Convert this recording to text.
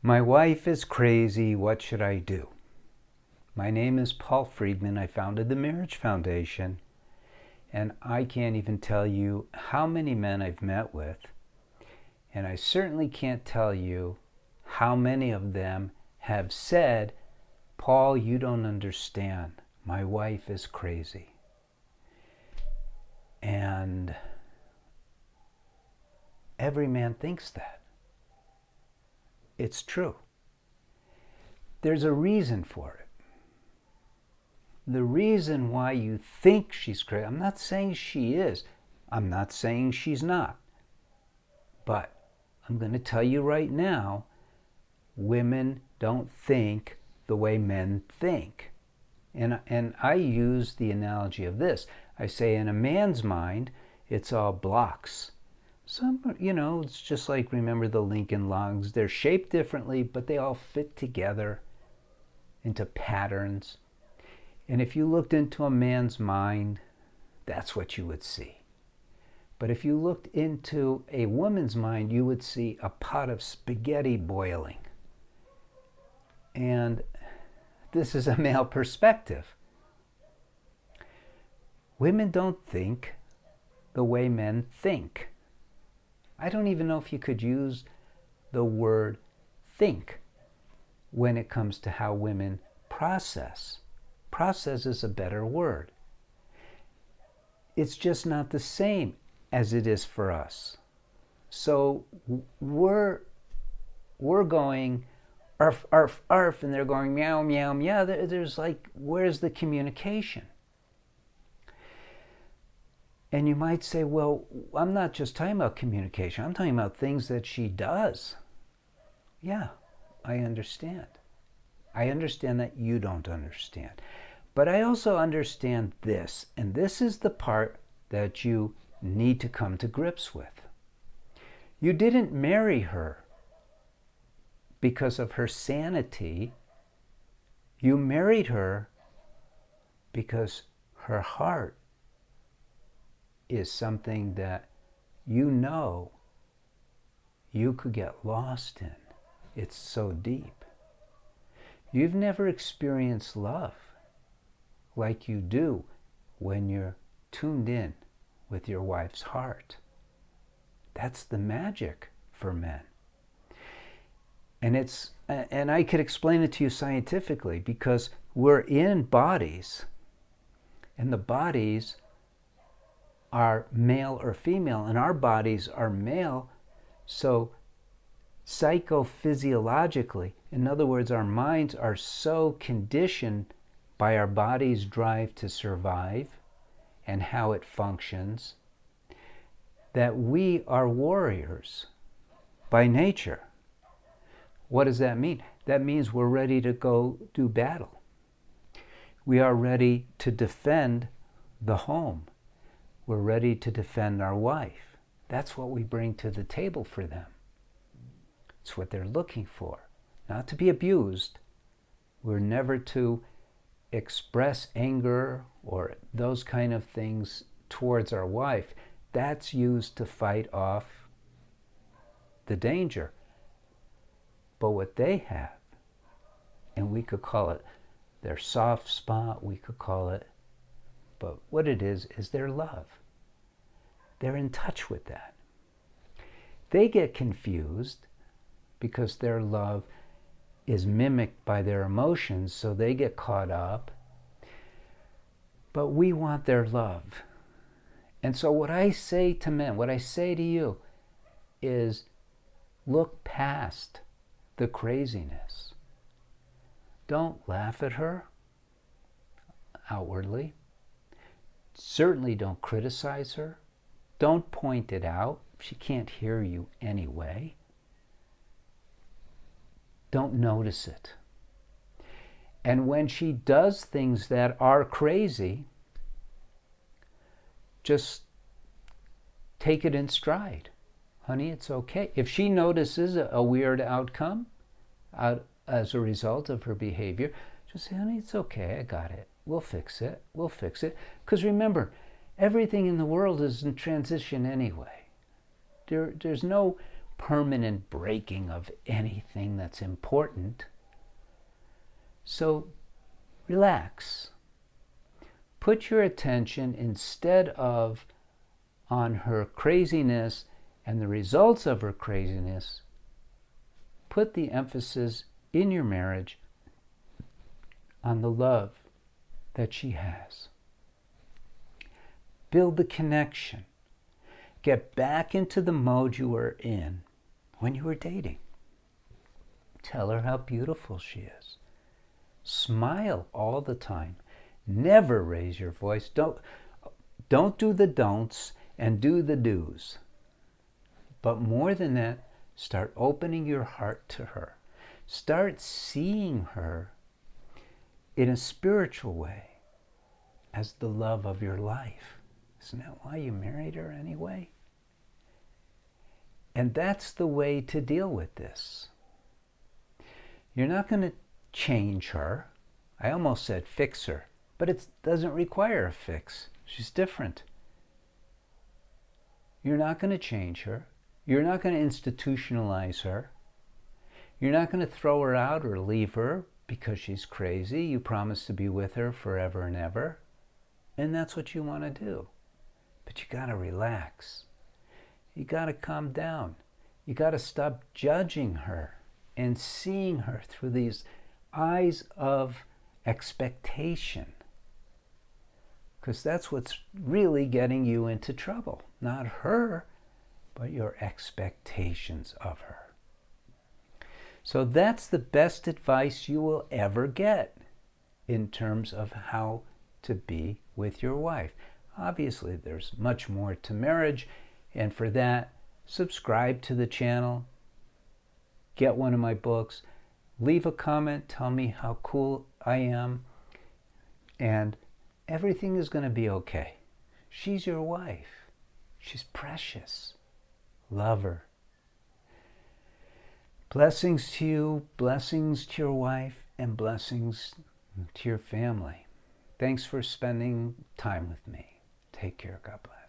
My wife is crazy. What should I do? My name is Paul Friedman. I founded the Marriage Foundation, and I can't even tell you how many men I've met with, and I certainly can't tell you how many of them have said, Paul, you don't understand. My wife is crazy. And every man thinks that. It's true. There's a reason for it. The reason why you think she's crazy, I'm not saying she is. I'm not saying she's not. But I'm going to tell you right now, women don't think the way men think. And I use the analogy of this. I say in a man's mind, it's all blocks. Some, it's just like, remember the Lincoln Logs. They're shaped differently, but they all fit together into patterns. And if you looked into a man's mind, that's what you would see. But if you looked into a woman's mind, you would see a pot of spaghetti boiling. And this is a male perspective. Women don't think the way men think. I don't even know if you could use the word think when it comes to how women process. Process is a better word. It's just not the same as it is for us. So we're going arf, arf, arf, and they're going meow, meow, meow. There's like, where's the communication? And you might say, well, I'm not just talking about communication. I'm talking about things that she does. Yeah, I understand. I understand that you don't understand. But I also understand this, and this is the part that you need to come to grips with. You didn't marry her because of her sanity. You married her because her heart is something that you could get lost in. It's so deep. You've never experienced love like you do when you're tuned in with your wife's heart. That's the magic for men. And I could explain it to you scientifically, because we're in bodies, and the bodies are male or female, and our bodies are male. So psychophysiologically, in other words, our minds are so conditioned by our body's drive to survive and how it functions, that we are warriors by nature. What does that mean? That means we're ready to go do battle. We are ready to defend the home. We're ready to defend our wife. That's what we bring to the table for them. It's what they're looking for. Not to be abused. We're never to express anger or those kind of things towards our wife. That's used to fight off the danger. But what they have, and we could call it their soft spot, we could call it, but what it is their love. They're in touch with that. They get confused because their love is mimicked by their emotions, so they get caught up. But we want their love. And so what I say to men, what I say to you is, look past the craziness. Don't laugh at her outwardly. Certainly don't criticize her. Don't point it out. She can't hear you anyway. Don't notice it. And when she does things that are crazy, just take it in stride. Honey, it's okay. If she notices a weird outcome as a result of her behavior, just say, honey, it's okay. I got it. We'll fix it. We'll fix it. Because remember, everything in the world is in transition anyway. There's no permanent breaking of anything that's important. So relax. Put your attention, instead of on her craziness and the results of her craziness, put the emphasis in your marriage on the love that she has. Build the connection. Get back into the mode you were in when you were dating. Tell her how beautiful she is. Smile all the time. Never raise your voice. Don't do the don'ts and do the do's. But more than that, start opening your heart to her. Start seeing her in a spiritual way as the love of your life. Isn't that why you married her anyway? And that's the way to deal with this. You're not going to change her. I almost said fix her, but it doesn't require a fix. She's different. You're not going to change her. You're not going to institutionalize her. You're not going to throw her out or leave her because she's crazy. You promise to be with her forever and ever. And that's what you want to do. But you got to relax. You got to calm down. You got to stop judging her and seeing her through these eyes of expectation. Because that's what's really getting you into trouble. Not her, but your expectations of her. So that's the best advice you will ever get in terms of how to be with your wife. Obviously, there's much more to marriage, and for that, subscribe to the channel, get one of my books, leave a comment, tell me how cool I am, and everything is going to be okay. She's your wife. She's precious. Love her. Blessings to you, blessings to your wife, and blessings to your family. Thanks for spending time with me. Take care. God bless.